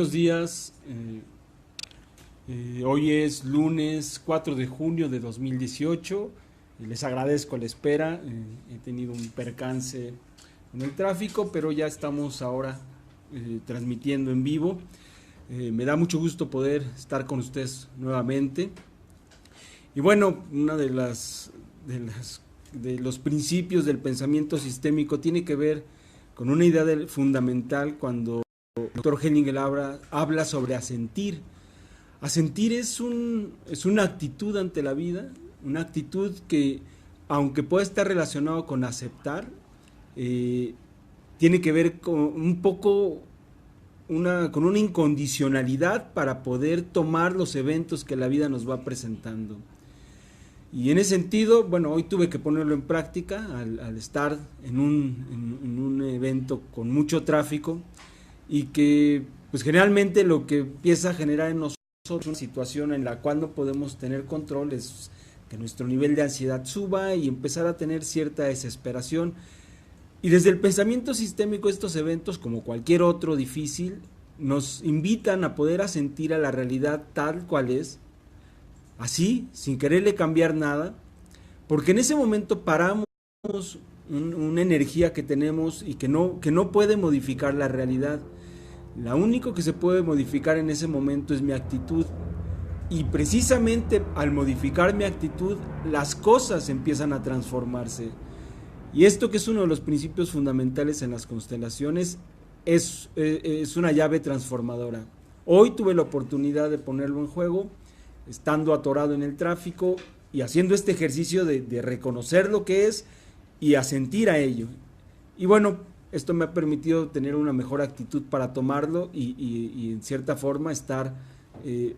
Buenos días, hoy es lunes 4 de junio de 2018. Les agradezco la espera, he tenido un percance en el tráfico, pero ya estamos ahora transmitiendo en vivo. Me da mucho gusto poder estar con ustedes nuevamente. Y bueno, una de los principios del pensamiento sistémico tiene que ver con una idea fundamental cuando el doctor Hellinger habla sobre asentir. Asentir es una actitud ante la vida, una actitud que, aunque puede estar relacionado con aceptar, tiene que ver con un poco con una incondicionalidad para poder tomar los eventos que la vida nos va presentando. Y en ese sentido, bueno, hoy tuve que ponerlo en práctica al estar en un evento con mucho tráfico y que pues generalmente lo que empieza a generar en nosotros una situación en la cual no podemos tener control es que nuestro nivel de ansiedad suba y empezar a tener cierta desesperación. Y desde el pensamiento sistémico estos eventos, como cualquier otro difícil, nos invitan a poder asentir a la realidad tal cual es, así, sin quererle cambiar nada, porque en ese momento paramos una energía que tenemos y que no puede modificar la realidad. Lo único que se puede modificar en ese momento es mi actitud, y precisamente al modificar mi actitud, las cosas empiezan a transformarse. Y esto, que es uno de los principios fundamentales en las constelaciones, es una llave transformadora. Hoy tuve la oportunidad de ponerlo en juego, estando atorado en el tráfico y haciendo este ejercicio de reconocer lo que es y asentir a ello. Y bueno, esto me ha permitido tener una mejor actitud para tomarlo y en cierta forma estar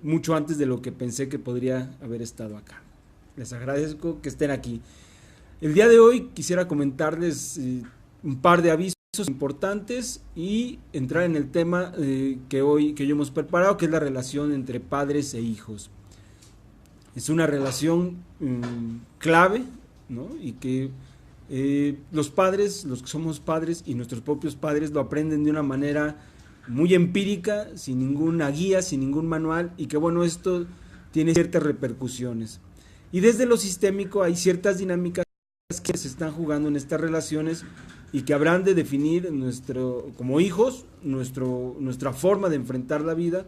mucho antes de lo que pensé que podría haber estado acá. Les agradezco que estén aquí. El día de hoy quisiera comentarles un par de avisos importantes y entrar en el tema que yo hemos preparado, que es la relación entre padres e hijos. Es una relación clave, ¿no? Y que los padres, los que somos padres y nuestros propios padres, lo aprenden de una manera muy empírica, sin ninguna guía, sin ningún manual, y que bueno, esto tiene ciertas repercusiones. Y desde lo sistémico hay ciertas dinámicas que se están jugando en estas relaciones y que habrán de definir como hijos nuestra forma de enfrentar la vida.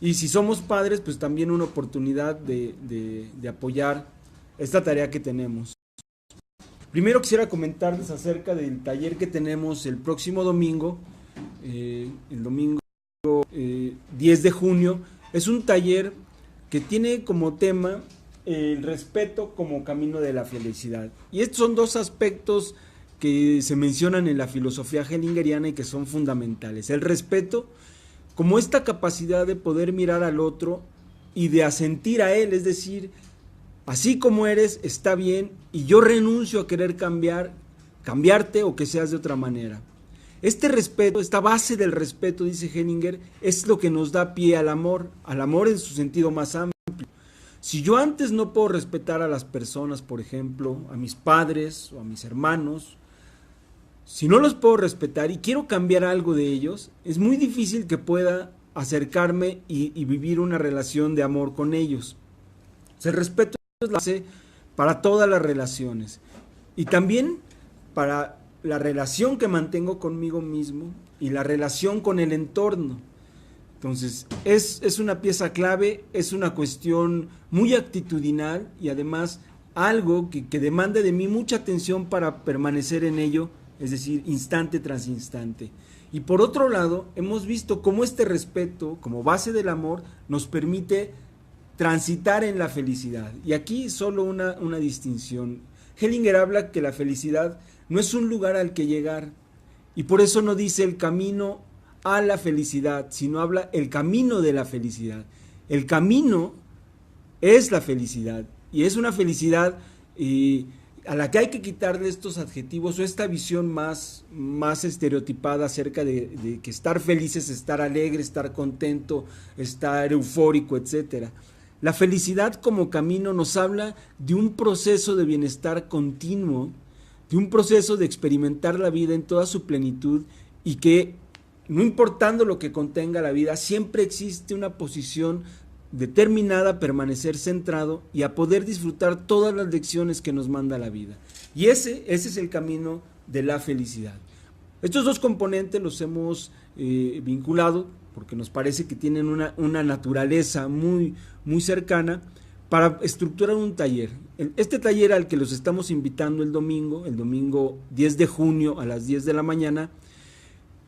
Y si somos padres, pues también una oportunidad de apoyar esta tarea que tenemos. Primero quisiera comentarles acerca del taller que tenemos el próximo domingo, el domingo 10 de junio. Es un taller que tiene como tema el respeto como camino de la felicidad. Y estos son dos aspectos que se mencionan en la filosofía hellingeriana y que son fundamentales. El respeto como esta capacidad de poder mirar al otro y de asentir a él, es decir, así como eres está bien y yo renuncio a querer cambiarte o que seas de otra manera. Este respeto, esta base del respeto, dice Hellinger, es lo que nos da pie al amor en su sentido más amplio. Si yo antes no puedo respetar a las personas, por ejemplo, a mis padres o a mis hermanos, si no los puedo respetar y quiero cambiar algo de ellos, es muy difícil que pueda acercarme y vivir una relación de amor con ellos. O sea, el respeto es la base para todas las relaciones y también para la relación que mantengo conmigo mismo y la relación con el entorno. Entonces, es una pieza clave, es una cuestión muy actitudinal y además algo que demanda de mí mucha atención para permanecer en ello, es decir, instante tras instante. Y por otro lado, hemos visto cómo este respeto, como base del amor, nos permite transitar en la felicidad. Y aquí solo una distinción. Hellinger habla que la felicidad no es un lugar al que llegar, y por eso no dice el camino a la felicidad, sino habla el camino de la felicidad. El camino es la felicidad, y es una felicidad a la que hay que quitarle estos adjetivos o esta visión más estereotipada acerca de que estar feliz es estar alegre, estar contento, estar eufórico, etc. La felicidad como camino nos habla de un proceso de bienestar continuo, de un proceso de experimentar la vida en toda su plenitud y que no importando lo que contenga la vida, siempre existe una posición determinada a permanecer centrado y a poder disfrutar todas las lecciones que nos manda la vida. Y ese es el camino de la felicidad. Estos dos componentes los hemos vinculado porque nos parece que tienen una naturaleza muy, muy cercana para estructurar un taller. Este taller al que los estamos invitando el domingo 10 de junio a las 10 de la mañana,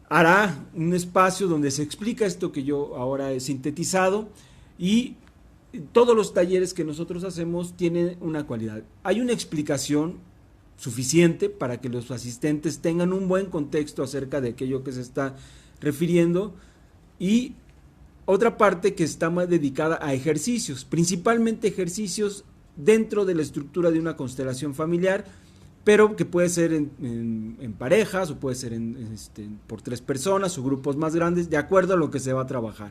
hará un espacio donde se explica esto que yo ahora he sintetizado, y todos los talleres que nosotros hacemos tienen una cualidad. Hay una explicación suficiente para que los asistentes tengan un buen contexto acerca de aquello que se está refiriendo, y otra parte que está más dedicada a ejercicios, principalmente ejercicios dentro de la estructura de una constelación familiar, pero que puede ser en parejas o puede ser por 3 personas o grupos más grandes, de acuerdo a lo que se va a trabajar.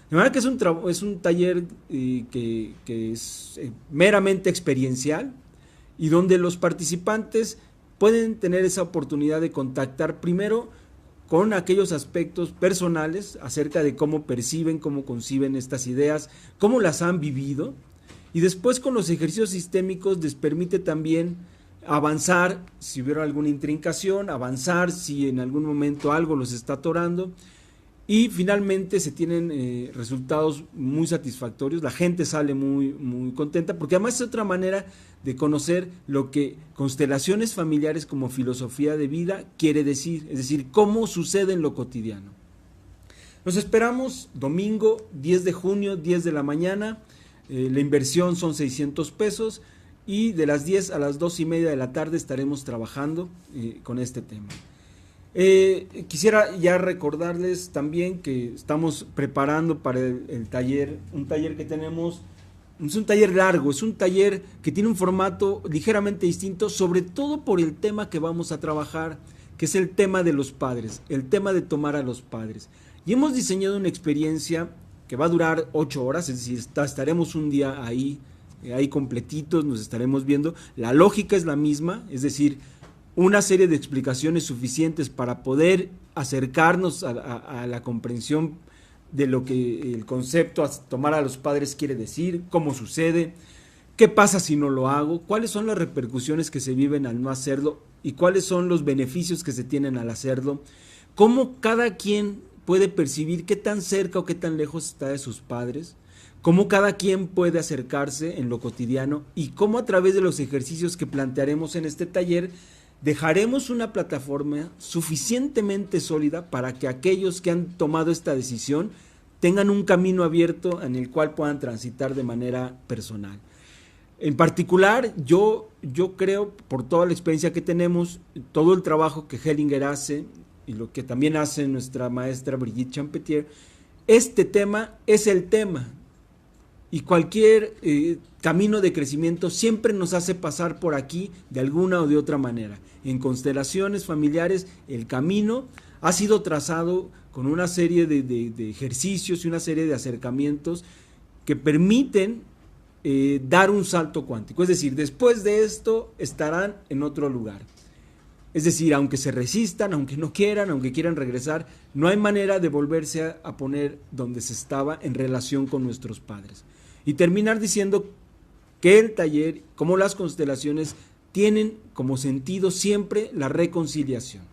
De manera que es un taller que es meramente experiencial y donde los participantes pueden tener esa oportunidad de contactar primero con aquellos aspectos personales acerca de cómo perciben, cómo conciben estas ideas, cómo las han vivido, y después con los ejercicios sistémicos les permite también avanzar si hubiera alguna intrincación, avanzar si en algún momento algo los está atorando, y finalmente se tienen resultados muy satisfactorios. La gente sale muy, muy contenta, porque además es otra manera de conocer lo que constelaciones familiares como filosofía de vida quiere decir, es decir, cómo sucede en lo cotidiano. Nos esperamos domingo 10 de junio, 10 de la mañana, la inversión son 600 pesos, y de las 10 a las 2:30 de la tarde estaremos trabajando con este tema. Quisiera ya recordarles también que estamos preparando para el taller, un taller que tenemos, es un taller largo, es un taller que tiene un formato ligeramente distinto, sobre todo por el tema que vamos a trabajar, que es el tema de los padres, el tema de tomar a los padres. Y hemos diseñado una experiencia que va a durar 8 horas, es decir, estaremos un día ahí completitos, nos estaremos viendo. La lógica es la misma, es decir, una serie de explicaciones suficientes para poder acercarnos a la comprensión de lo que el concepto tomar a los padres quiere decir, cómo sucede, qué pasa si no lo hago, cuáles son las repercusiones que se viven al no hacerlo y cuáles son los beneficios que se tienen al hacerlo, cómo cada quien puede percibir qué tan cerca o qué tan lejos está de sus padres, cómo cada quien puede acercarse en lo cotidiano, y cómo a través de los ejercicios que plantearemos en este taller dejaremos una plataforma suficientemente sólida para que aquellos que han tomado esta decisión tengan un camino abierto en el cual puedan transitar de manera personal. En particular, yo creo, por toda la experiencia que tenemos, todo el trabajo que Hellinger hace y lo que también hace nuestra maestra Brigitte Champetier, este tema es el tema. Y cualquier camino de crecimiento siempre nos hace pasar por aquí de alguna o de otra manera. En constelaciones familiares el camino ha sido trazado con una serie de ejercicios y una serie de acercamientos que permiten dar un salto cuántico. Es decir, después de esto estarán en otro lugar. Es decir, aunque se resistan, aunque no quieran, aunque quieran regresar, no hay manera de volverse a poner donde se estaba en relación con nuestros padres. Y terminar diciendo que el taller, como las constelaciones, tienen como sentido siempre la reconciliación.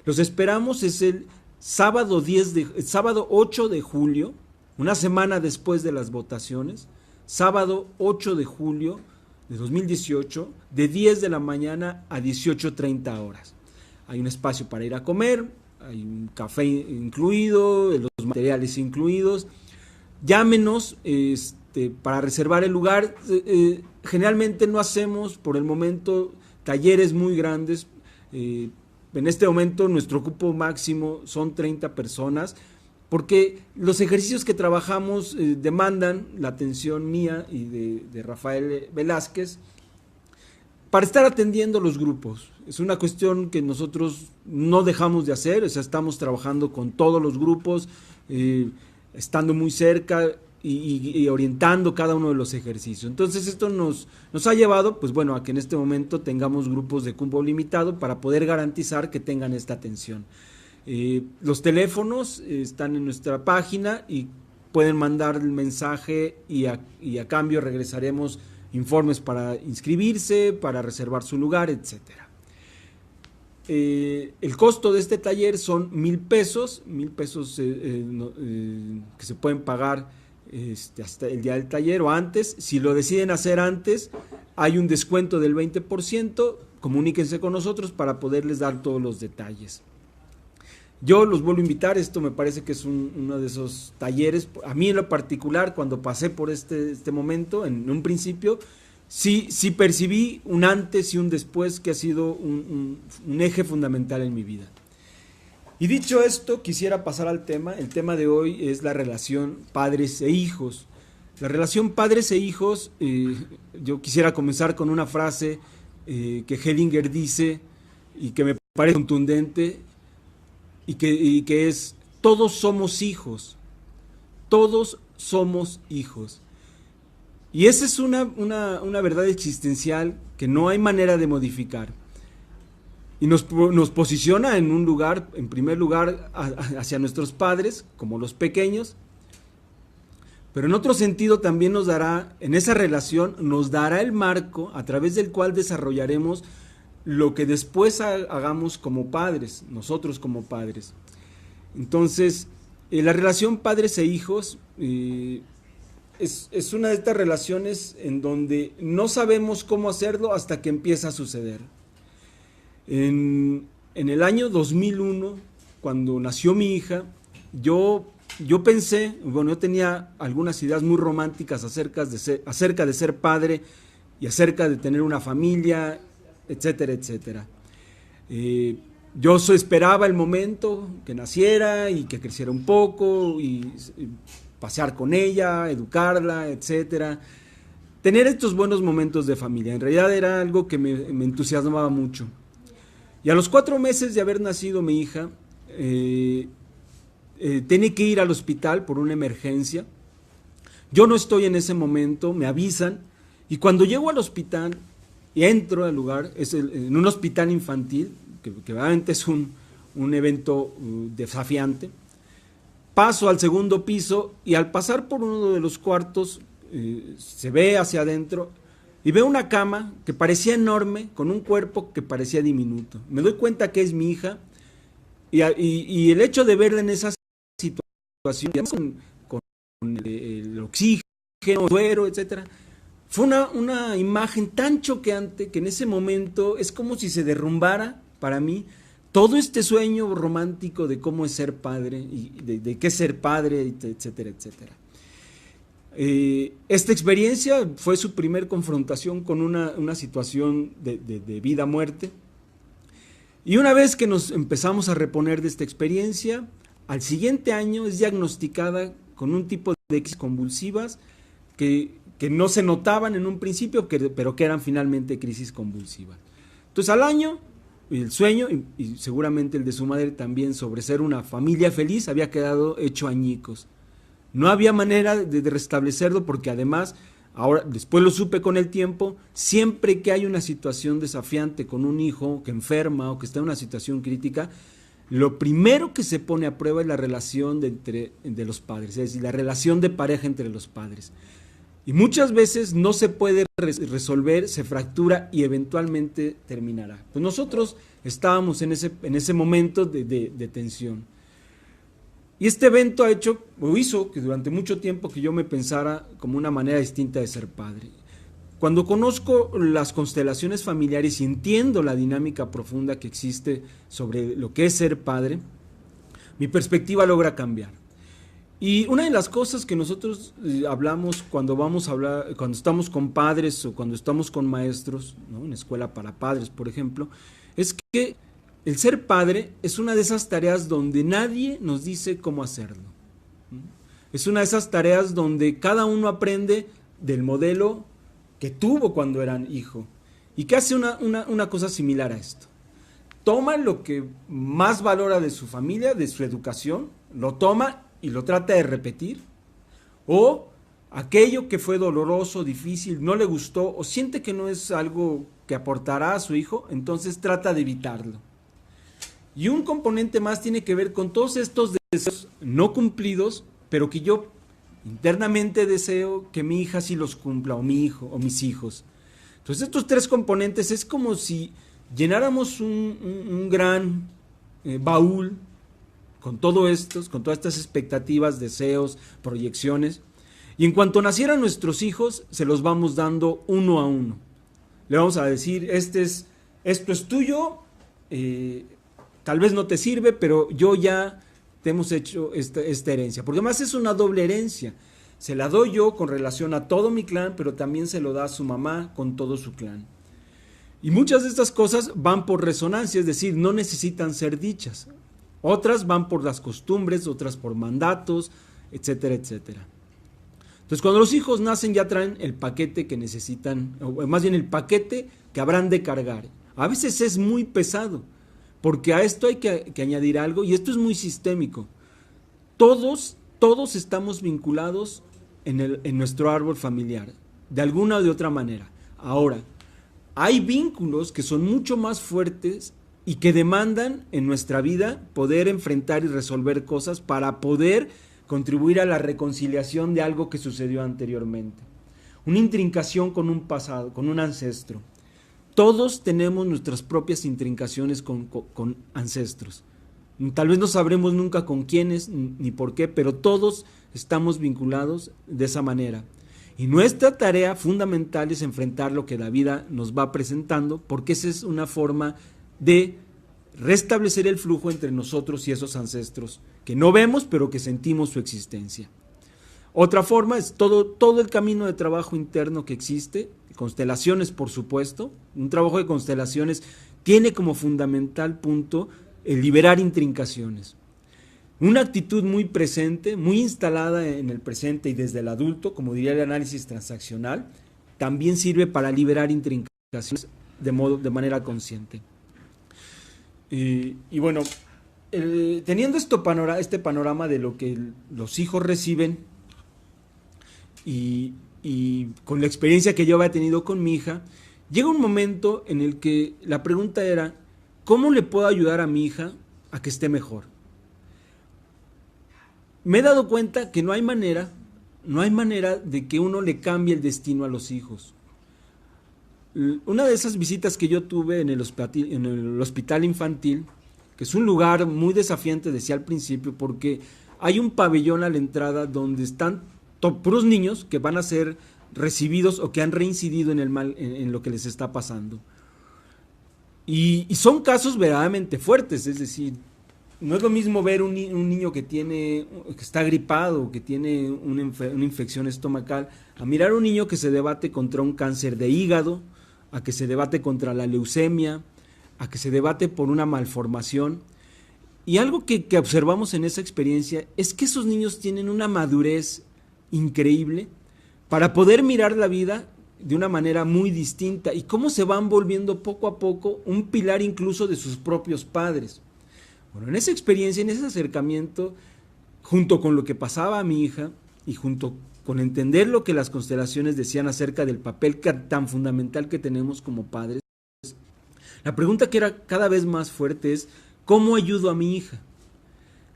Los esperamos, es el sábado 8 de julio, una semana después de las votaciones, sábado 8 de julio de 2018, de 10 de la mañana a 18:30 horas. Hay un espacio para ir a comer, hay un café incluido, los materiales incluidos. Llámenos para reservar el lugar. Generalmente no hacemos por el momento talleres muy grandes. En este momento nuestro cupo máximo son 30 personas, porque los ejercicios que trabajamos demandan la atención mía y de Rafael Velázquez para estar atendiendo los grupos. Es una cuestión que nosotros no dejamos de hacer, o sea, estamos trabajando con todos los grupos, estando muy cerca y orientando cada uno de los ejercicios. Entonces esto nos ha llevado, pues bueno, a que en este momento tengamos grupos de cupo limitado para poder garantizar que tengan esta atención. Los teléfonos están en nuestra página y pueden mandar el mensaje y a cambio regresaremos informes para inscribirse, para reservar su lugar, etcétera. El costo de este taller son 1,000 pesos, que se pueden pagar hasta el día del taller o antes. Si lo deciden hacer antes, hay un descuento del 20%, comuníquense con nosotros para poderles dar todos los detalles. Yo los vuelvo a invitar, esto me parece que es uno de esos talleres, a mí en lo particular, cuando pasé por este momento, en un principio, sí percibí un antes y un después que ha sido un eje fundamental en mi vida. Y dicho esto, quisiera pasar al tema. El tema de hoy es la relación padres e hijos. La relación padres e hijos, yo quisiera comenzar con una frase que Hellinger dice y que me parece contundente y que es: todos somos hijos, todos somos hijos. Y esa es una verdad existencial que no hay manera de modificar. Y nos posiciona en un lugar, en primer lugar, hacia nuestros padres, como los pequeños, pero en otro sentido también nos dará, en esa relación, nos dará el marco a través del cual desarrollaremos lo que después hagamos como padres, nosotros como padres. Entonces, la relación padres e hijos es una de estas relaciones en donde no sabemos cómo hacerlo hasta que empieza a suceder. En el año 2001, cuando nació mi hija, yo pensé, bueno, yo tenía algunas ideas muy románticas acerca de ser padre y acerca de tener una familia, etcétera, etcétera. Yo esperaba el momento que naciera y que creciera un poco y pasear con ella, educarla, etcétera. Tener estos buenos momentos de familia. En realidad era algo que me entusiasmaba mucho. Y a los 4 meses de haber nacido mi hija, tiene que ir al hospital por una emergencia. Yo no estoy en ese momento, me avisan, y cuando llego al hospital y entro al lugar, en un hospital infantil, que realmente es un evento desafiante, paso al segundo piso y al pasar por uno de los cuartos se ve hacia adentro y veo una cama que parecía enorme, con un cuerpo que parecía diminuto. Me doy cuenta que es mi hija y el hecho de verla en esa situación, con el oxígeno, el suero, etcétera, fue una imagen tan choqueante que en ese momento es como si se derrumbara para mí todo este sueño romántico de cómo es ser padre y de qué es ser padre, etcétera, etcétera. Esta experiencia fue su primer confrontación con una situación de vida-muerte. Y una vez que nos empezamos a reponer de esta experiencia, al siguiente año es diagnosticada con un tipo de crisis convulsivas que no se notaban en un principio, pero que eran finalmente crisis convulsivas. Entonces al año, el sueño, y seguramente el de su madre también, sobre ser una familia feliz, había quedado hecho añicos. No había manera de restablecerlo porque además, ahora después lo supe con el tiempo, siempre que hay una situación desafiante con un hijo que enferma o que está en una situación crítica, lo primero que se pone a prueba es la relación de los padres, es decir, la relación de pareja entre los padres. Y muchas veces no se puede resolver, se fractura y eventualmente terminará. Pues nosotros estábamos en ese momento de tensión. Y este evento hizo que durante mucho tiempo que yo me pensara como una manera distinta de ser padre. Cuando conozco las constelaciones familiares y entiendo la dinámica profunda que existe sobre lo que es ser padre, mi perspectiva logra cambiar. Y una de las cosas que nosotros hablamos cuando estamos con padres o cuando estamos con maestros, ¿no?, en escuela para padres, por ejemplo, es que el ser padre es una de esas tareas donde nadie nos dice cómo hacerlo. Es una de esas tareas donde cada uno aprende del modelo que tuvo cuando era hijo y que hace una cosa similar a esto. Toma lo que más valora de su familia, de su educación, lo toma y lo trata de repetir, o aquello que fue doloroso, difícil, no le gustó o siente que no es algo que aportará a su hijo, entonces trata de evitarlo. Y un componente más tiene que ver con todos estos deseos no cumplidos, pero que yo internamente deseo que mi hija sí los cumpla, o mi hijo, o mis hijos. Entonces estos tres componentes es como si llenáramos un gran baúl con todo estos, con todas estas expectativas, deseos, proyecciones, y en cuanto nacieran nuestros hijos, se los vamos dando uno a uno. Le vamos a decir, esto es tuyo, tal vez no te sirve, pero yo ya te hemos hecho esta herencia, porque además es una doble herencia. Se la doy yo con relación a todo mi clan, pero también se lo da a su mamá con todo su clan. Y muchas de estas cosas van por resonancia, es decir, no necesitan ser dichas. Otras van por las costumbres, otras por mandatos, etcétera, etcétera. Entonces, cuando los hijos nacen ya traen el paquete que necesitan, o más bien el paquete que habrán de cargar. A veces es muy pesado, porque a esto hay que añadir algo, y esto es muy sistémico. Todos estamos vinculados en nuestro árbol familiar, de alguna o de otra manera. Ahora, hay vínculos que son mucho más fuertes y que demandan en nuestra vida poder enfrentar y resolver cosas para poder contribuir a la reconciliación de algo que sucedió anteriormente. Una intrincación con un pasado, con un ancestro. Todos tenemos nuestras propias intrincaciones con ancestros. Tal vez no sabremos nunca con quiénes ni por qué, pero todos estamos vinculados de esa manera. Y nuestra tarea fundamental es enfrentar lo que la vida nos va presentando, porque esa es una forma de restablecer el flujo entre nosotros y esos ancestros que no vemos, pero que sentimos su existencia. Otra forma es todo el camino de trabajo interno que existe, constelaciones por supuesto. Un trabajo de constelaciones tiene como fundamental punto el liberar intrincaciones. Una actitud muy presente, muy instalada en el presente y desde el adulto, como diría el análisis transaccional, también sirve para liberar intrincaciones de manera consciente. Y bueno, teniendo este panorama de lo que los hijos reciben y con la experiencia que yo había tenido con mi hija, llega un momento en el que la pregunta era, ¿cómo le puedo ayudar a mi hija a que esté mejor? Me he dado cuenta que no hay manera de que uno le cambie el destino a los hijos. Una de esas visitas que yo tuve en el hospital infantil, que es un lugar muy desafiante, decía al principio, porque hay un pabellón a la entrada donde están puros niños que van a ser recibidos o que han reincidido en el mal, en lo que les está pasando. Y son casos verdaderamente fuertes, es decir, no es lo mismo ver un niño que está gripado, que tiene una infección estomacal, a mirar a un niño que se debate contra un cáncer de hígado, a que se debate contra la leucemia, a que se debate por una malformación. Y algo que observamos en esa experiencia es que esos niños tienen una madurez increíble para poder mirar la vida de una manera muy distinta y cómo se van volviendo poco a poco un pilar incluso de sus propios padres. Bueno, en esa experiencia, en ese acercamiento, junto con lo que pasaba a mi hija y junto con entender lo que las constelaciones decían acerca del papel tan fundamental que tenemos como padres, la pregunta que era cada vez más fuerte es, ¿cómo ayudo a mi hija?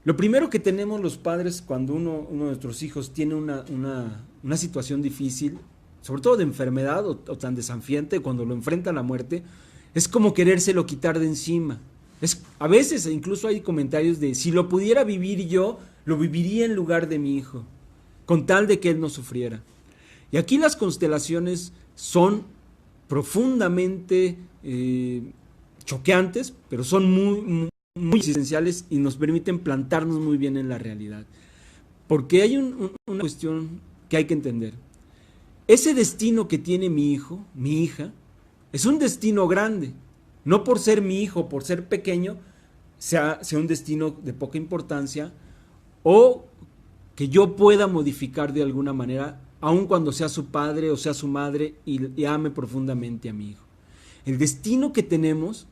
Lo primero que tenemos los padres cuando uno de nuestros hijos tiene una situación difícil, sobre todo de enfermedad o tan desafiante, cuando lo enfrenta a la muerte, es como querérselo quitar de encima. A veces incluso hay comentarios de, si lo pudiera vivir yo, lo viviría en lugar de mi hijo, con tal de que él no sufriera. Y aquí las constelaciones son profundamente choqueantes, pero son muy esenciales y nos permiten plantarnos muy bien en la realidad. Porque hay una cuestión que hay que entender. Ese destino que tiene mi hijo, mi hija, es un destino grande. No por ser mi hijo, por ser pequeño, sea un destino de poca importancia o que yo pueda modificar de alguna manera, aun cuando sea su padre o sea su madre y ame profundamente a mi hijo. El destino que tenemos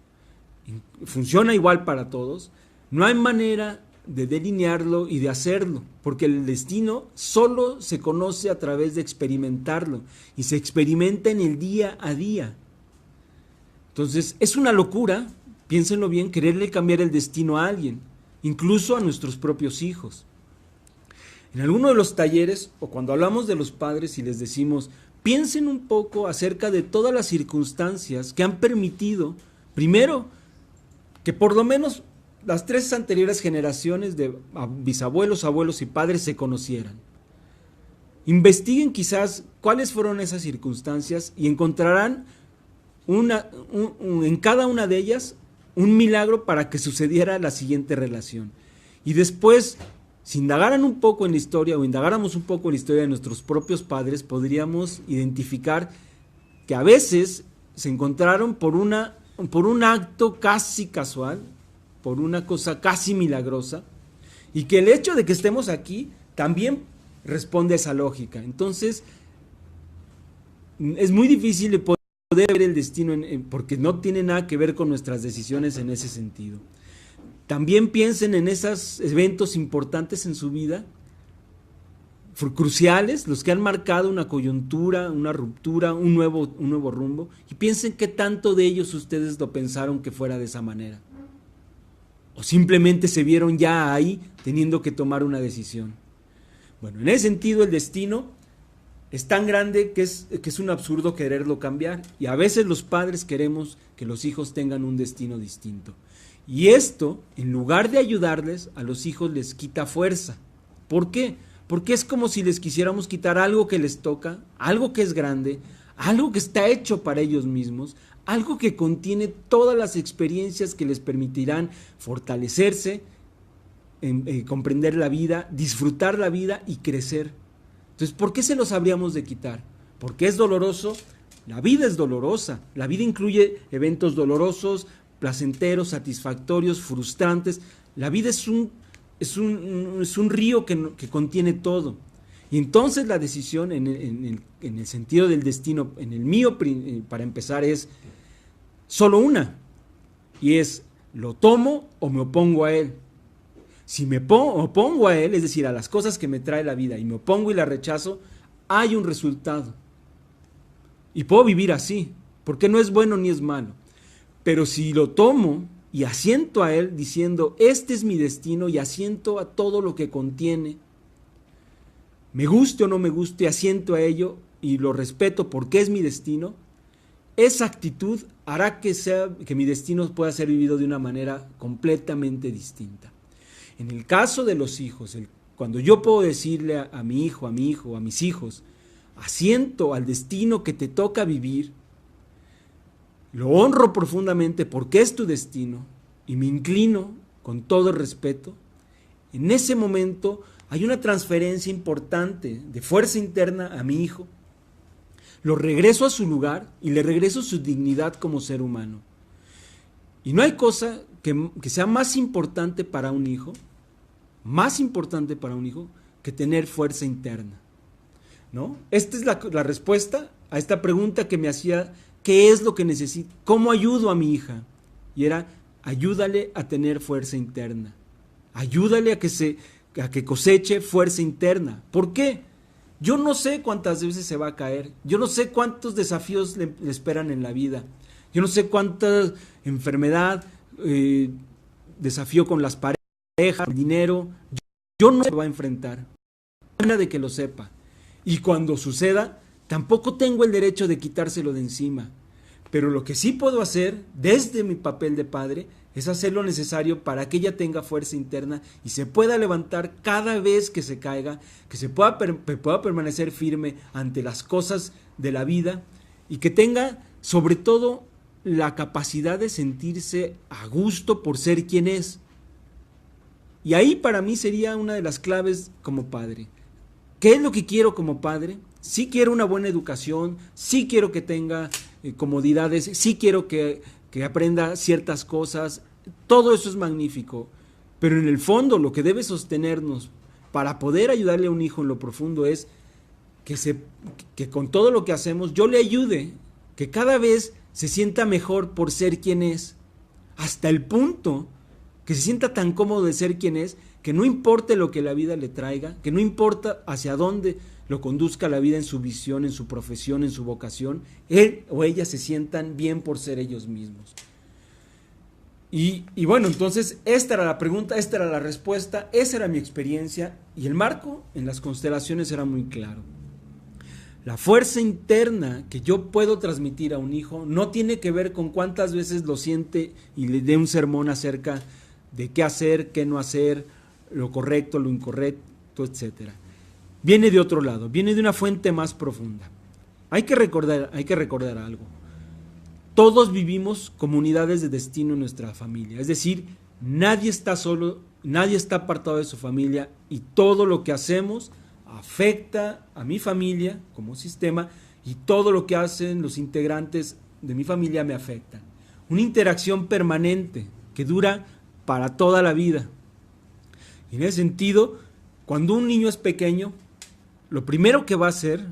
funciona igual para todos, no hay manera de delinearlo y de hacerlo, porque el destino solo se conoce a través de experimentarlo y se experimenta en el día a día. Entonces es una locura piénsenlo bien, quererle cambiar el destino a alguien, incluso a nuestros propios hijos. En alguno de los talleres, o cuando hablamos de los padres y les decimos, piensen un poco acerca de todas las circunstancias que han permitido, primero, que por lo menos las 3 anteriores generaciones de bisabuelos, abuelos y padres se conocieran. Investiguen quizás cuáles fueron esas circunstancias y encontrarán en cada una de ellas un milagro para que sucediera la siguiente relación. Y después, si indagaran un poco en la historia o indagáramos un poco en la historia de nuestros propios padres, podríamos identificar que a veces se encontraron por un acto casi casual, por una cosa casi milagrosa, y que el hecho de que estemos aquí también responde a esa lógica. Entonces, es muy difícil de poder ver el destino porque no tiene nada que ver con nuestras decisiones en ese sentido. También piensen en esos eventos importantes en su vida, cruciales, los que han marcado una coyuntura, una ruptura, un nuevo rumbo, y piensen qué tanto de ellos ustedes lo pensaron que fuera de esa manera. O simplemente se vieron ya ahí teniendo que tomar una decisión. Bueno, en ese sentido el destino es tan grande que es un absurdo quererlo cambiar, y a veces los padres queremos que los hijos tengan un destino distinto. Y esto, en lugar de ayudarles, a los hijos les quita fuerza. ¿Por qué? Porque es como si les quisiéramos quitar algo que les toca, algo que es grande, algo que está hecho para ellos mismos, algo que contiene todas las experiencias que les permitirán fortalecerse, comprender la vida, disfrutar la vida y crecer. Entonces, ¿por qué se los habríamos de quitar? ¿Porque es doloroso? La vida es dolorosa. La vida incluye eventos dolorosos, placenteros, satisfactorios, frustrantes. La vida es un río que contiene todo. Y entonces la decisión en el sentido del destino, en el mío para empezar, es solo una. Y es, ¿lo tomo o me opongo a él? Si me opongo a él, es decir, a las cosas que me trae la vida, y me opongo y la rechazo, hay un resultado. Y puedo vivir así, porque no es bueno ni es malo. Pero si lo tomo y asiento a él diciendo, este es mi destino, y asiento a todo lo que contiene, me guste o no me guste, asiento a ello y lo respeto porque es mi destino, esa actitud hará que mi destino pueda ser vivido de una manera completamente distinta. En el caso de los hijos, cuando yo puedo decirle a mi hijo, a mis hijos, asiento al destino que te toca vivir, lo honro profundamente porque es tu destino y me inclino con todo respeto, en ese momento hay una transferencia importante de fuerza interna a mi hijo, lo regreso a su lugar y le regreso su dignidad como ser humano. Y no hay cosa que sea más importante para un hijo, que tener fuerza interna, ¿no? Esta es la respuesta a esta pregunta que me hacía, ¿qué es lo que necesito? ¿Cómo ayudo a mi hija? Y era, ayúdale a tener fuerza interna, ayúdale a que coseche fuerza interna. ¿Por qué? Yo no sé cuántas veces se va a caer, yo no sé cuántos desafíos le esperan en la vida, yo no sé cuánta enfermedad, desafío con las parejas, el dinero, yo no se va a enfrentar, pena de que lo sepa. Y cuando suceda, tampoco tengo el derecho de quitárselo de encima. Pero lo que sí puedo hacer desde mi papel de padre es hacer lo necesario para que ella tenga fuerza interna y se pueda levantar cada vez que se caiga, que se pueda permanecer firme ante las cosas de la vida y que tenga sobre todo la capacidad de sentirse a gusto por ser quien es. Y ahí para mí sería una de las claves como padre. ¿Qué es lo que quiero como padre? Sí quiero una buena educación, sí quiero que tenga comodidades, sí quiero que aprenda ciertas cosas, todo eso es magnífico, pero en el fondo lo que debe sostenernos para poder ayudarle a un hijo en lo profundo es que con todo lo que hacemos yo le ayude, que cada vez se sienta mejor por ser quien es, hasta el punto que se sienta tan cómodo de ser quien es, que no importe lo que la vida le traiga, que no importa hacia dónde lo conduzca la vida en su visión, en su profesión, en su vocación, él o ella se sientan bien por ser ellos mismos. Y bueno, entonces esta era la pregunta, esta era la respuesta, esa era mi experiencia y el marco en las constelaciones era muy claro. La fuerza interna que yo puedo transmitir a un hijo no tiene que ver con cuántas veces lo siente y le dé un sermón acerca de qué hacer, qué no hacer, lo correcto, lo incorrecto, etcétera. Viene de otro lado, viene de una fuente más profunda. Hay que recordar algo. Todos vivimos comunidades de destino en nuestra familia, es decir, nadie está solo, nadie está apartado de su familia y todo lo que hacemos afecta a mi familia como sistema y todo lo que hacen los integrantes de mi familia me afecta. Una interacción permanente que dura para toda la vida. Y en ese sentido, cuando un niño es pequeño, lo primero que va a hacer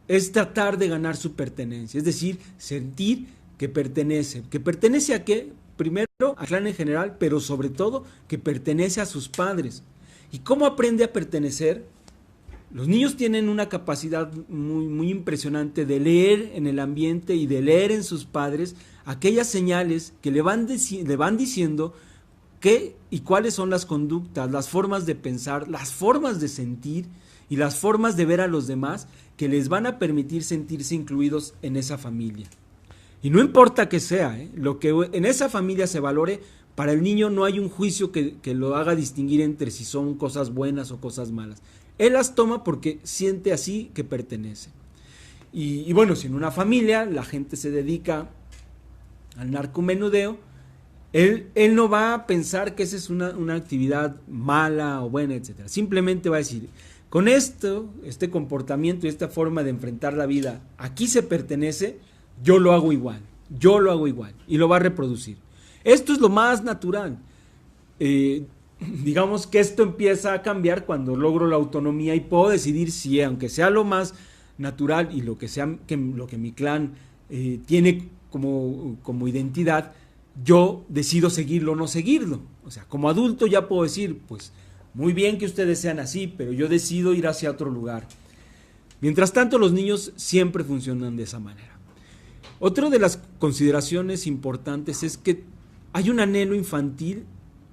es tratar de ganar su pertenencia, es decir, sentir que pertenece. ¿Que pertenece a qué? Primero al clan en general, pero sobre todo que pertenece a sus padres. ¿Y cómo aprende a pertenecer? Los niños tienen una capacidad muy impresionante de leer en el ambiente y de leer en sus padres aquellas señales que le van diciendo qué y cuáles son las conductas, las formas de pensar, las formas de sentir y las formas de ver a los demás que les van a permitir sentirse incluidos en esa familia. Y no importa que sea, lo que en esa familia se valore, para el niño no hay un juicio que lo haga distinguir entre si son cosas buenas o cosas malas. Él las toma porque siente así que pertenece. Y bueno, si en una familia la gente se dedica al narcomenudeo, él no va a pensar que esa es una actividad mala o buena, etc. Simplemente va a decir, con esto, este comportamiento y esta forma de enfrentar la vida, aquí se pertenece, yo lo hago igual, y lo va a reproducir. Esto es lo más natural. Digamos que esto empieza a cambiar cuando logro la autonomía y puedo decidir si, aunque sea lo más natural y lo que mi clan tiene como identidad, yo decido seguirlo o no seguirlo. O sea, como adulto ya puedo decir, pues, muy bien que ustedes sean así, pero yo decido ir hacia otro lugar. Mientras tanto, los niños siempre funcionan de esa manera. Otra de las consideraciones importantes es que hay un anhelo infantil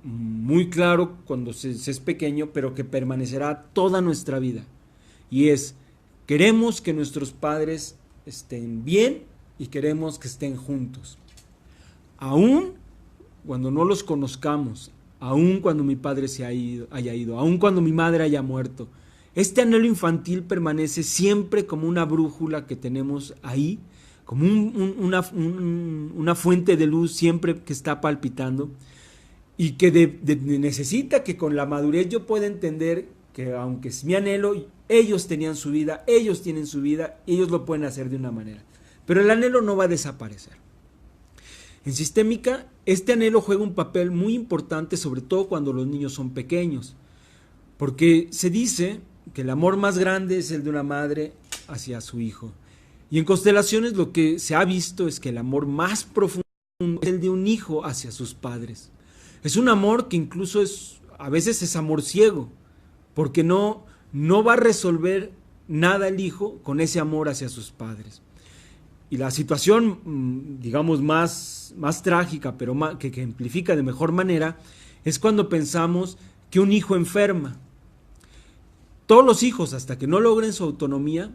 muy claro cuando se es pequeño, pero que permanecerá toda nuestra vida. Y es, queremos que nuestros padres estén bien y queremos que estén juntos. Aún cuando no los conozcamos, aun cuando mi padre haya ido, aun cuando mi madre haya muerto, este anhelo infantil permanece siempre como una brújula que tenemos ahí, como una fuente de luz siempre que está palpitando y que necesita que con la madurez yo pueda entender que aunque es mi anhelo, ellos tenían su vida, ellos tienen su vida, ellos lo pueden hacer de una manera. Pero el anhelo no va a desaparecer. En sistémica, este anhelo juega un papel muy importante, sobre todo cuando los niños son pequeños, porque se dice que el amor más grande es el de una madre hacia su hijo. Y en constelaciones lo que se ha visto es que el amor más profundo es el de un hijo hacia sus padres. Es un amor que incluso a veces es amor ciego, porque no va a resolver nada el hijo con ese amor hacia sus padres. Y la situación, digamos, más trágica, pero que ejemplifica de mejor manera, es cuando pensamos que un hijo enferma. Todos los hijos, hasta que no logren su autonomía,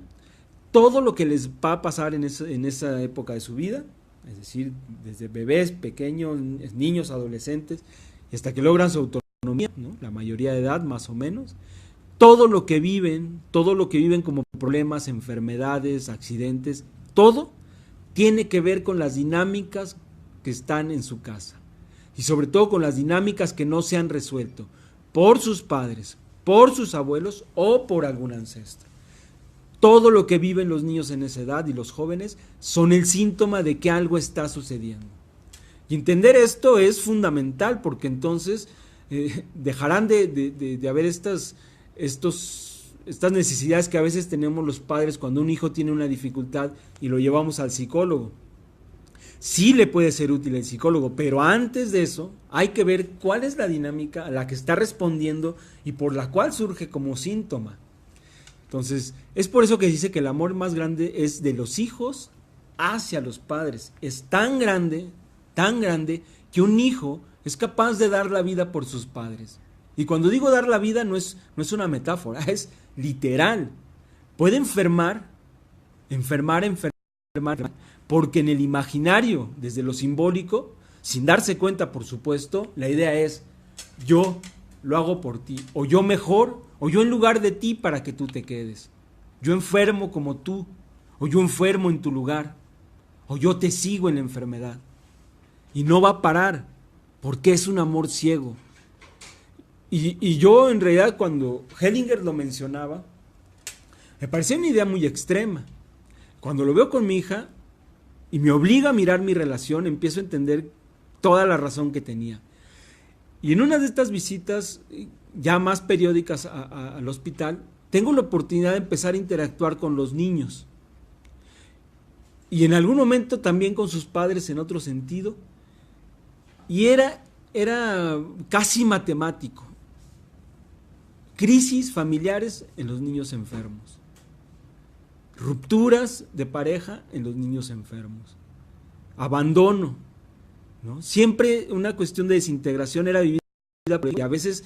todo lo que les va a pasar en esa época de su vida, es decir, desde bebés, pequeños, niños, adolescentes, y hasta que logran su autonomía, ¿no? La mayoría de edad más o menos, todo lo que viven como problemas, enfermedades, accidentes, todo tiene que ver con las dinámicas que están en su casa y sobre todo con las dinámicas que no se han resuelto por sus padres, por sus abuelos o por algún ancestro. Todo lo que viven los niños en esa edad y los jóvenes son el síntoma de que algo está sucediendo. Y entender esto es fundamental porque entonces dejarán de haber estas necesidades que a veces tenemos los padres cuando un hijo tiene una dificultad y lo llevamos al psicólogo. Sí le puede ser útil el psicólogo, pero antes de eso hay que ver cuál es la dinámica a la que está respondiendo y por la cual surge como síntoma. Entonces, es por eso que dice que el amor más grande es de los hijos hacia los padres. Es tan grande que un hijo es capaz de dar la vida por sus padres. Y cuando digo dar la vida no es una metáfora, es literal. Puede enfermar, porque en el imaginario, desde lo simbólico, sin darse cuenta, por supuesto, la idea es: yo lo hago por ti, o yo mejor, o yo en lugar de ti para que tú te quedes. Yo enfermo como tú, o yo enfermo en tu lugar, o yo te sigo en la enfermedad. Y no va a parar, porque es un amor ciego. Y yo, en realidad, cuando Hellinger lo mencionaba, me parecía una idea muy extrema. Cuando lo veo con mi hija y me obliga a mirar mi relación, empiezo a entender toda la razón que tenía. Y en una de estas visitas ya más periódicas al hospital, tengo la oportunidad de empezar a interactuar con los niños. Y en algún momento también con sus padres en otro sentido. Y era casi matemático. Crisis familiares en los niños enfermos. Rupturas de pareja en los niños enfermos. Abandono, ¿no? Siempre una cuestión de desintegración era vivida por ella. A veces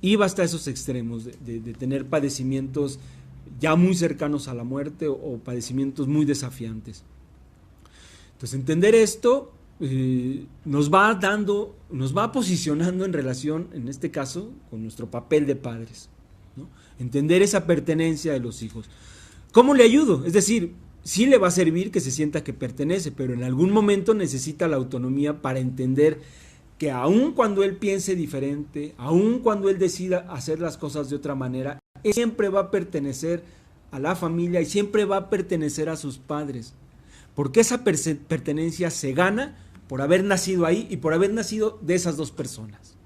iba hasta esos extremos de tener padecimientos ya muy cercanos a la muerte o padecimientos muy desafiantes. Entonces, entender esto nos va posicionando en relación, en este caso, con nuestro papel de padres, ¿no? Entender esa pertenencia de los hijos. ¿Cómo le ayudo? Es decir, sí le va a servir que se sienta que pertenece, pero en algún momento necesita la autonomía para entender que aun cuando él piense diferente, aun cuando él decida hacer las cosas de otra manera, él siempre va a pertenecer a la familia y siempre va a pertenecer a sus padres. Porque esa pertenencia se gana por haber nacido ahí y por haber nacido de esas dos personas.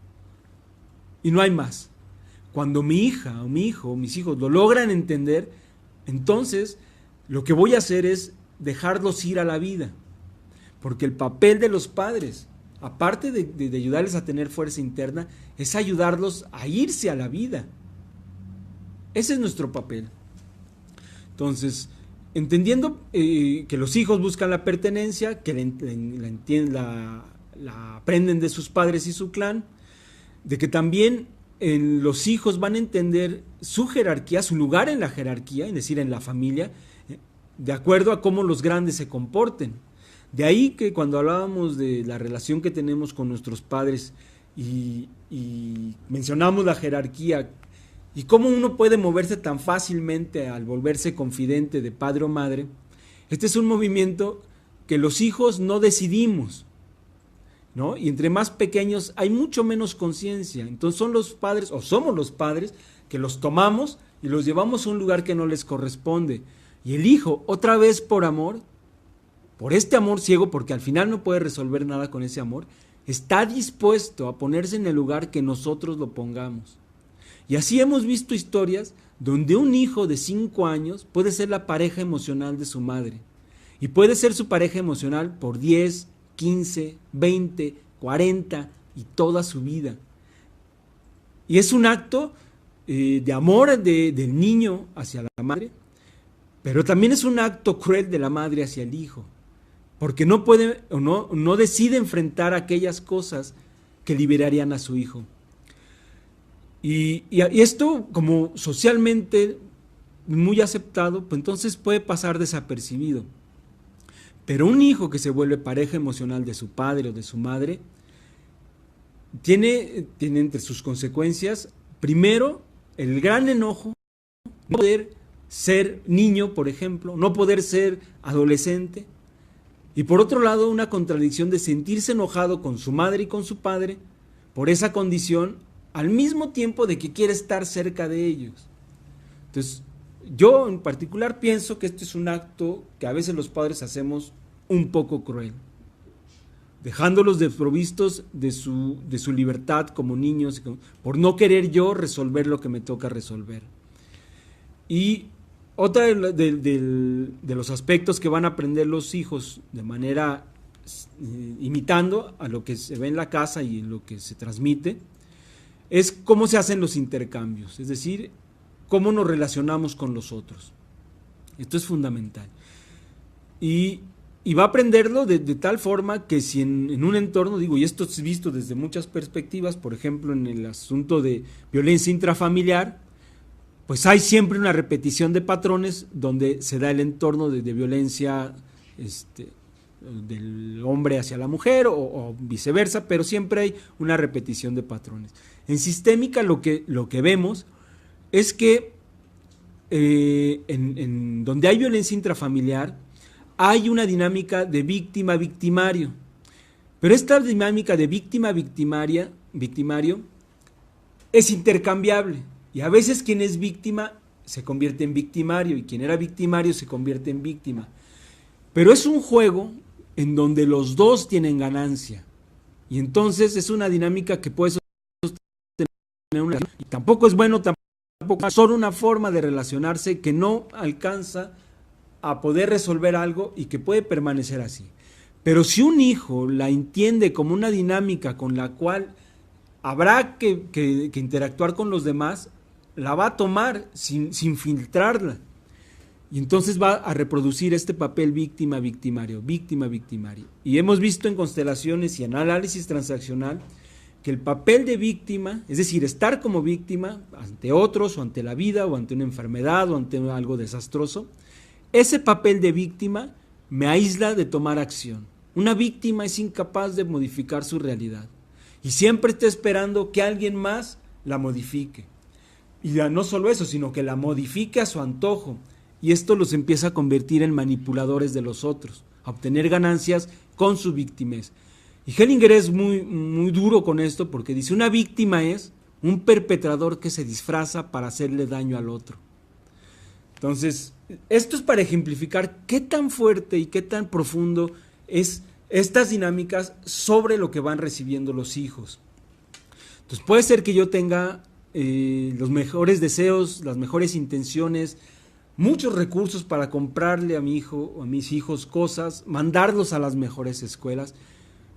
Y no hay más. Cuando mi hija o mi hijo o mis hijos lo logran entender, entonces lo que voy a hacer es dejarlos ir a la vida. Porque el papel de los padres, aparte de ayudarles a tener fuerza interna, es ayudarlos a irse a la vida. Ese es nuestro papel. Entonces, entendiendo que los hijos buscan la pertenencia, que la aprenden de sus padres y su clan, de que también los hijos van a entender su jerarquía, su lugar en la jerarquía, es decir, en la familia, de acuerdo a cómo los grandes se comporten. De ahí que cuando hablábamos de la relación que tenemos con nuestros padres y mencionamos la jerarquía, y cómo uno puede moverse tan fácilmente al volverse confidente de padre o madre, este es un movimiento que los hijos no decidimos, ¿no? Y entre más pequeños hay mucho menos conciencia. Entonces son los padres, o somos los padres, que los tomamos y los llevamos a un lugar que no les corresponde. Y el hijo, otra vez por amor, por este amor ciego, porque al final no puede resolver nada con ese amor, está dispuesto a ponerse en el lugar que nosotros lo pongamos. Y así hemos visto historias donde un hijo de 5 años puede ser la pareja emocional de su madre. Y puede ser su pareja emocional por 10, 15, 20, 40 y toda su vida. Y es un acto de amor del niño hacia la madre, pero también es un acto cruel de la madre hacia el hijo, porque no puede o no decide enfrentar aquellas cosas que liberarían a su hijo. Y esto, como socialmente muy aceptado, pues entonces puede pasar desapercibido. Pero un hijo que se vuelve pareja emocional de su padre o de su madre, tiene entre sus consecuencias, primero, el gran enojo, no poder ser niño, por ejemplo, no poder ser adolescente, y por otro lado, una contradicción de sentirse enojado con su madre y con su padre por esa condición, al mismo tiempo de que quiere estar cerca de ellos. Entonces, yo en particular pienso que este es un acto que a veces los padres hacemos un poco cruel, dejándolos desprovistos de su libertad como niños, por no querer yo resolver lo que me toca resolver. Y otra de los aspectos que van a aprender los hijos de manera imitando a lo que se ve en la casa y en lo que se transmite, es cómo se hacen los intercambios, es decir, cómo nos relacionamos con los otros. Esto es fundamental. Y y va a aprenderlo de tal forma que si en un entorno, digo, y esto es visto desde muchas perspectivas, por ejemplo, en el asunto de violencia intrafamiliar, pues hay siempre una repetición de patrones donde se da el entorno de violencia del hombre hacia la mujer o viceversa, pero siempre hay una repetición de patrones. En sistémica lo que vemos es que en donde hay violencia intrafamiliar hay una dinámica de víctima-victimario, pero esta dinámica de víctima-victimario es intercambiable y a veces quien es víctima se convierte en victimario y quien era victimario se convierte en víctima, pero es un juego en donde los dos tienen ganancia y entonces es una dinámica que puede sostener una, y tampoco es bueno, tampoco es solo una forma de relacionarse que no alcanza a poder resolver algo y que puede permanecer así. Pero si un hijo la entiende como una dinámica con la cual habrá que interactuar con los demás, la va a tomar sin filtrarla. Y entonces va a reproducir este papel víctima-victimario. Y hemos visto en constelaciones y en análisis transaccional que el papel de víctima, es decir, estar como víctima ante otros o ante la vida o ante una enfermedad o ante algo desastroso, ese papel de víctima me aísla de tomar acción. Una víctima es incapaz de modificar su realidad y siempre está esperando que alguien más la modifique. Y ya no solo eso, sino que la modifique a su antojo. Y esto los empieza a convertir en manipuladores de los otros, a obtener ganancias con su víctimas. Y Hellinger es muy, muy duro con esto porque dice, una víctima es un perpetrador que se disfraza para hacerle daño al otro. Entonces, esto es para ejemplificar qué tan fuerte y qué tan profundo es estas dinámicas sobre lo que van recibiendo los hijos. Entonces, puede ser que yo tenga los mejores deseos, las mejores intenciones, muchos recursos para comprarle a mi hijo o a mis hijos cosas, mandarlos a las mejores escuelas,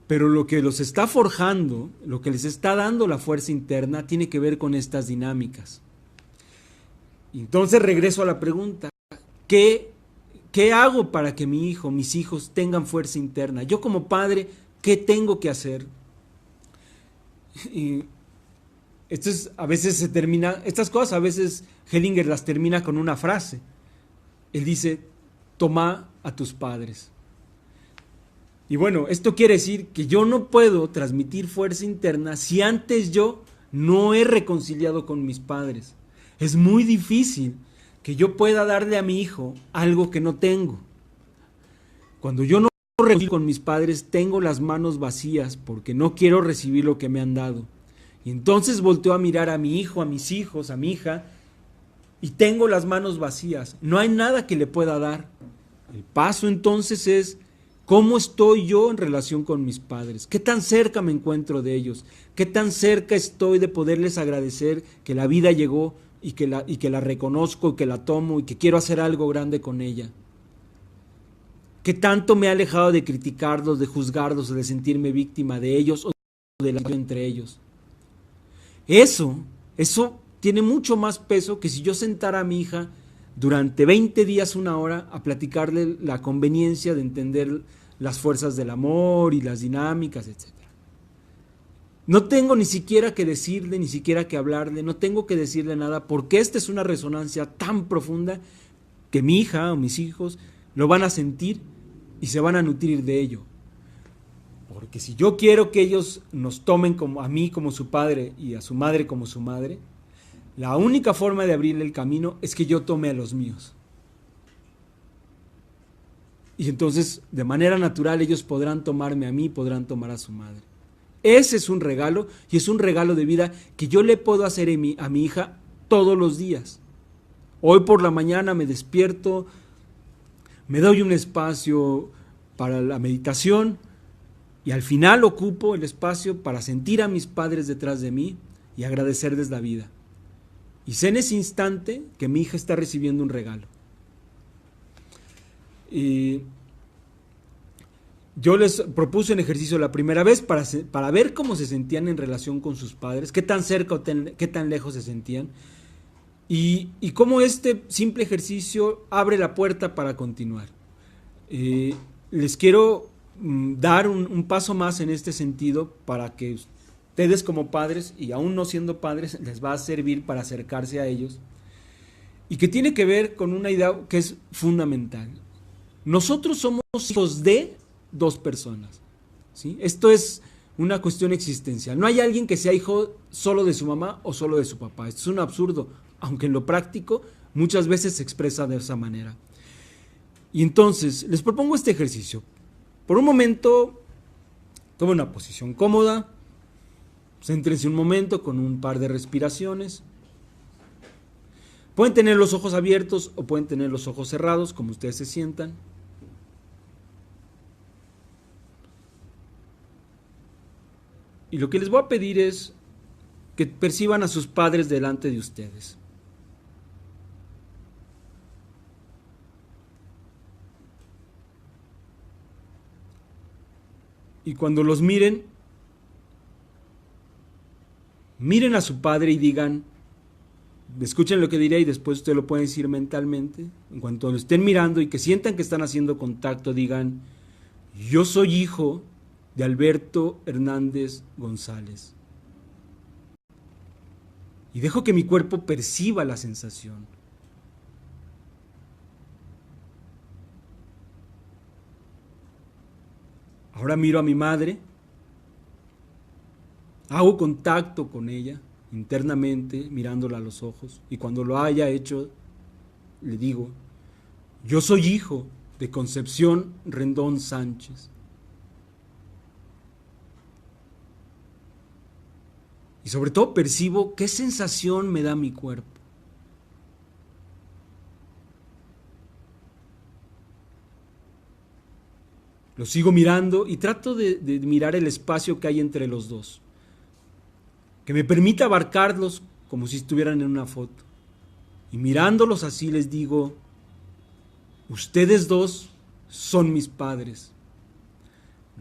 pero lo que los está forjando, lo que les está dando la fuerza interna, tiene que ver con estas dinámicas. Entonces regreso a la pregunta, ¿qué hago para que mi hijo, mis hijos tengan fuerza interna? Yo como padre, ¿qué tengo que hacer? Y a veces se termina, estas cosas a veces Hellinger las termina con una frase. Él dice, toma a tus padres. Y bueno, esto quiere decir que yo no puedo transmitir fuerza interna si antes yo no he reconciliado con mis padres. Es muy difícil que yo pueda darle a mi hijo algo que no tengo. Cuando yo no reconcilio con mis padres, tengo las manos vacías porque no quiero recibir lo que me han dado. Y entonces volteo a mirar a mi hijo, a mis hijos, a mi hija, y tengo las manos vacías. No hay nada que le pueda dar. El paso entonces es, ¿cómo estoy yo en relación con mis padres? ¿Qué tan cerca me encuentro de ellos? ¿Qué tan cerca estoy de poderles agradecer que la vida llegó y que la reconozco y que la tomo y que quiero hacer algo grande con ella? ¿Qué tanto me he alejado de criticarlos, de juzgarlos, de sentirme víctima de ellos o de la entre ellos? Eso tiene mucho más peso que si yo sentara a mi hija durante 20 días, una hora, a platicarle la conveniencia de entender las fuerzas del amor y las dinámicas, etc. No tengo ni siquiera que decirle, ni siquiera que hablarle, no tengo que decirle nada, porque esta es una resonancia tan profunda que mi hija o mis hijos lo van a sentir y se van a nutrir de ello. Porque si yo quiero que ellos nos tomen a mí como su padre y a su madre como su madre, la única forma de abrirle el camino es que yo tome a los míos. Y entonces, de manera natural, ellos podrán tomarme a mí, podrán tomar a su madre. Ese es un regalo, y es un regalo de vida que yo le puedo hacer a mi hija todos los días. Hoy por la mañana me despierto, me doy un espacio para la meditación, y al final ocupo el espacio para sentir a mis padres detrás de mí y agradecerles la vida. Y sé en ese instante que mi hija está recibiendo un regalo. Y yo les propuse un ejercicio la primera vez para ver cómo se sentían en relación con sus padres, qué tan cerca o qué tan lejos se sentían, y cómo este simple ejercicio abre la puerta para continuar. les quiero dar un paso más en este sentido para que ustedes como padres, y aún no siendo padres, les va a servir para acercarse a ellos, y que tiene que ver con una idea que es fundamental. Nosotros somos hijos de dos personas, ¿sí? Esto es una cuestión existencial. No hay alguien que sea hijo solo de su mamá o solo de su papá. Esto es un absurdo, aunque en lo práctico muchas veces se expresa de esa manera. Y entonces, les propongo este ejercicio. Por un momento, tome una posición cómoda, céntrense un momento con un par de respiraciones. Pueden tener los ojos abiertos o pueden tener los ojos cerrados, como ustedes se sientan. Y lo que les voy a pedir es que perciban a sus padres delante de ustedes. Y cuando los miren, miren a su padre y digan, escuchen lo que diré y después ustedes lo pueden decir mentalmente. En cuanto lo estén mirando y que sientan que están haciendo contacto, digan, yo soy hijo de Alberto Hernández González. Y dejo que mi cuerpo perciba la sensación. Ahora miro a mi madre, hago contacto con ella internamente, mirándola a los ojos, y cuando lo haya hecho, le digo, yo soy hijo de Concepción Rendón Sánchez. Y sobre todo percibo qué sensación me da mi cuerpo. Lo sigo mirando y trato de mirar el espacio que hay entre los dos, que me permita abarcarlos como si estuvieran en una foto. Y mirándolos así les digo, ustedes dos son mis padres,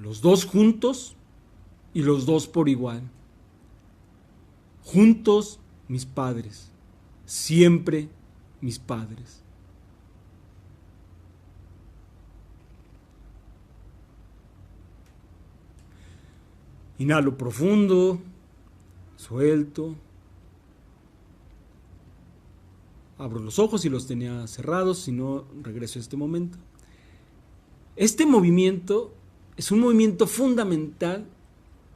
los dos juntos y los dos por igual. Juntos mis padres, siempre mis padres. Inhalo profundo, suelto, abro los ojos si los tenía cerrados, si no, regreso a este momento. Este movimiento es un movimiento fundamental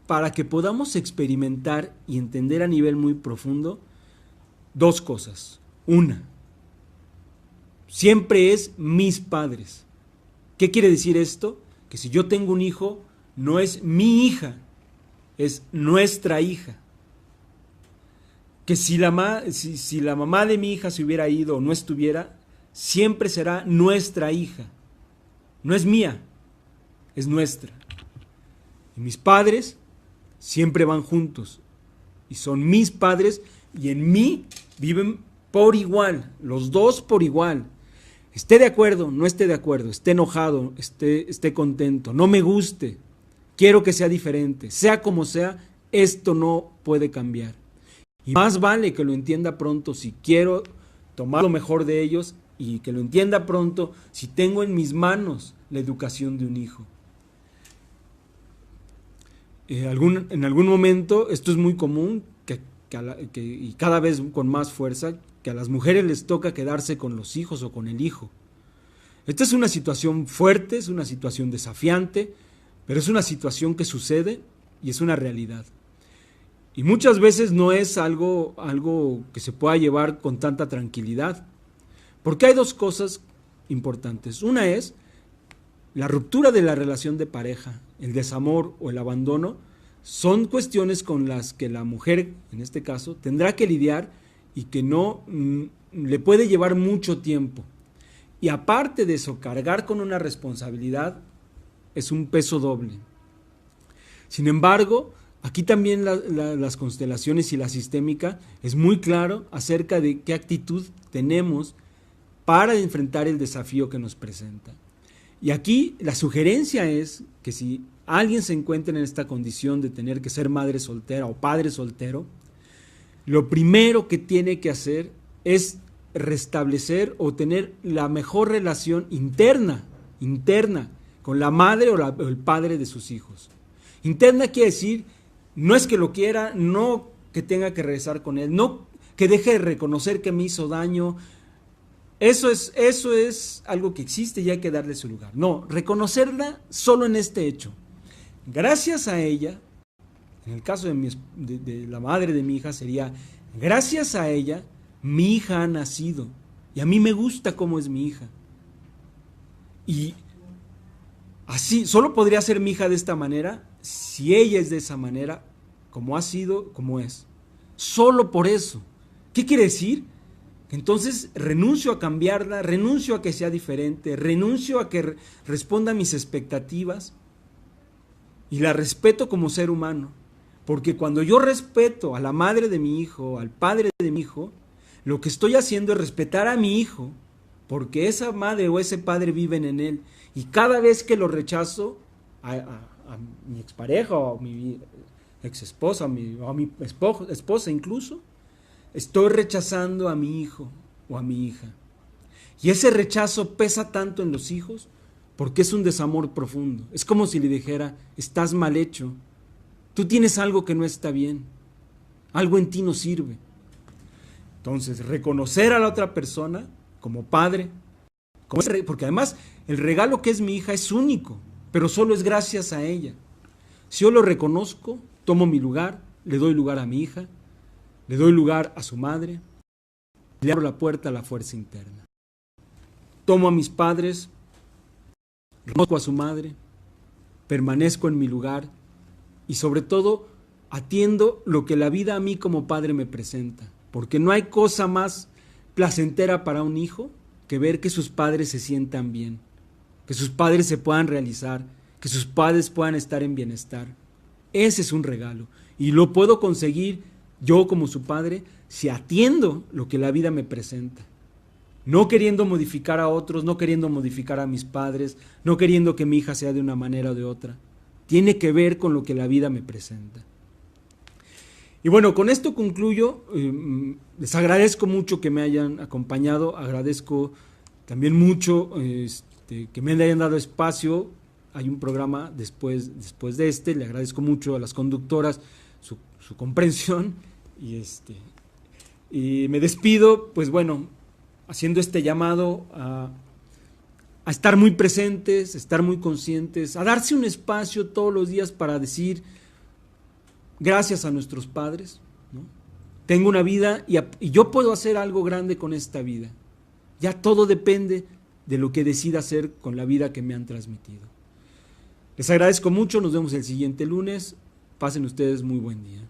para que podamos experimentar y entender a nivel muy profundo dos cosas. Una, siempre es mis padres. ¿Qué quiere decir esto? Que si yo tengo un hijo, no es mi hija, es nuestra hija. Que si la mamá de mi hija se hubiera ido o no estuviera, siempre será nuestra hija. No es mía, es nuestra. Y mis padres siempre van juntos y son mis padres y en mí viven por igual, los dos por igual. Esté de acuerdo, no esté de acuerdo, esté enojado, esté contento, no me guste, quiero que sea diferente, sea como sea, esto no puede cambiar. Y más vale que lo entienda pronto si quiero tomar lo mejor de ellos y que lo entienda pronto si tengo en mis manos la educación de un hijo. En algún momento, esto es muy común y cada vez con más fuerza, que a las mujeres les toca quedarse con los hijos o con el hijo. Esta es una situación fuerte, es una situación desafiante, pero es una situación que sucede y es una realidad. Y muchas veces no es algo que se pueda llevar con tanta tranquilidad, porque hay dos cosas importantes. Una es la ruptura de la relación de pareja, el desamor o el abandono, son cuestiones con las que la mujer, en este caso, tendrá que lidiar y que no le puede llevar mucho tiempo. Y aparte de eso, cargar con una responsabilidad es un peso doble. Sin embargo, aquí también las constelaciones y la sistémica es muy claro acerca de qué actitud tenemos para enfrentar el desafío que nos presenta. Y aquí la sugerencia es que si alguien se encuentra en esta condición de tener que ser madre soltera o padre soltero, lo primero que tiene que hacer es restablecer o tener la mejor relación interna con la madre o el padre de sus hijos. Interna quiere decir, no es que lo quiera, no que tenga que regresar con él, no que deje de reconocer que me hizo daño. Eso es algo que existe y hay que darle su lugar. No, reconocerla solo en este hecho. Gracias a ella, en el caso de la madre de mi hija sería, gracias a ella, mi hija ha nacido y a mí me gusta cómo es mi hija. Y así, solo podría ser mi hija de esta manera si ella es de esa manera, como ha sido, como es. Solo por eso. ¿Qué quiere decir? Entonces renuncio a cambiarla, renuncio a que sea diferente, renuncio a que responda a mis expectativas y la respeto como ser humano. Porque cuando yo respeto a la madre de mi hijo, al padre de mi hijo, lo que estoy haciendo es respetar a mi hijo, porque esa madre o ese padre viven en él. Y cada vez que lo rechazo a mi expareja o a mi exesposa o a mi esposa incluso, estoy rechazando a mi hijo o a mi hija. Y ese rechazo pesa tanto en los hijos porque es un desamor profundo. Es como si le dijera, estás mal hecho, tú tienes algo que no está bien, algo en ti no sirve. Entonces, reconocer a la otra persona como padre, porque además el regalo que es mi hija es único, pero solo es gracias a ella. Si yo lo reconozco, tomo mi lugar, le doy lugar a mi hija, le doy lugar a su madre, le abro la puerta a la fuerza interna. Tomo a mis padres, reconozco a su madre, permanezco en mi lugar y sobre todo atiendo lo que la vida a mí como padre me presenta, porque no hay cosa más placentera para un hijo que ver que sus padres se sientan bien, que sus padres se puedan realizar, que sus padres puedan estar en bienestar. Ese es un regalo y lo puedo conseguir yo como su padre si atiendo lo que la vida me presenta. No queriendo modificar a otros, no queriendo modificar a mis padres, no queriendo que mi hija sea de una manera o de otra. Tiene que ver con lo que la vida me presenta. Y bueno, con esto concluyo. Les agradezco mucho que me hayan acompañado, agradezco también mucho que me hayan dado espacio. Hay un programa después de este, le agradezco mucho a las conductoras su comprensión y me despido, pues bueno, haciendo este llamado a estar muy presentes, a estar muy conscientes, a darse un espacio todos los días para decir gracias a nuestros padres, ¿no? Tengo una vida y yo puedo hacer algo grande con esta vida. Ya todo depende de lo que decida hacer con la vida que me han transmitido. Les agradezco mucho, nos vemos el siguiente lunes. Pasen ustedes muy buen día.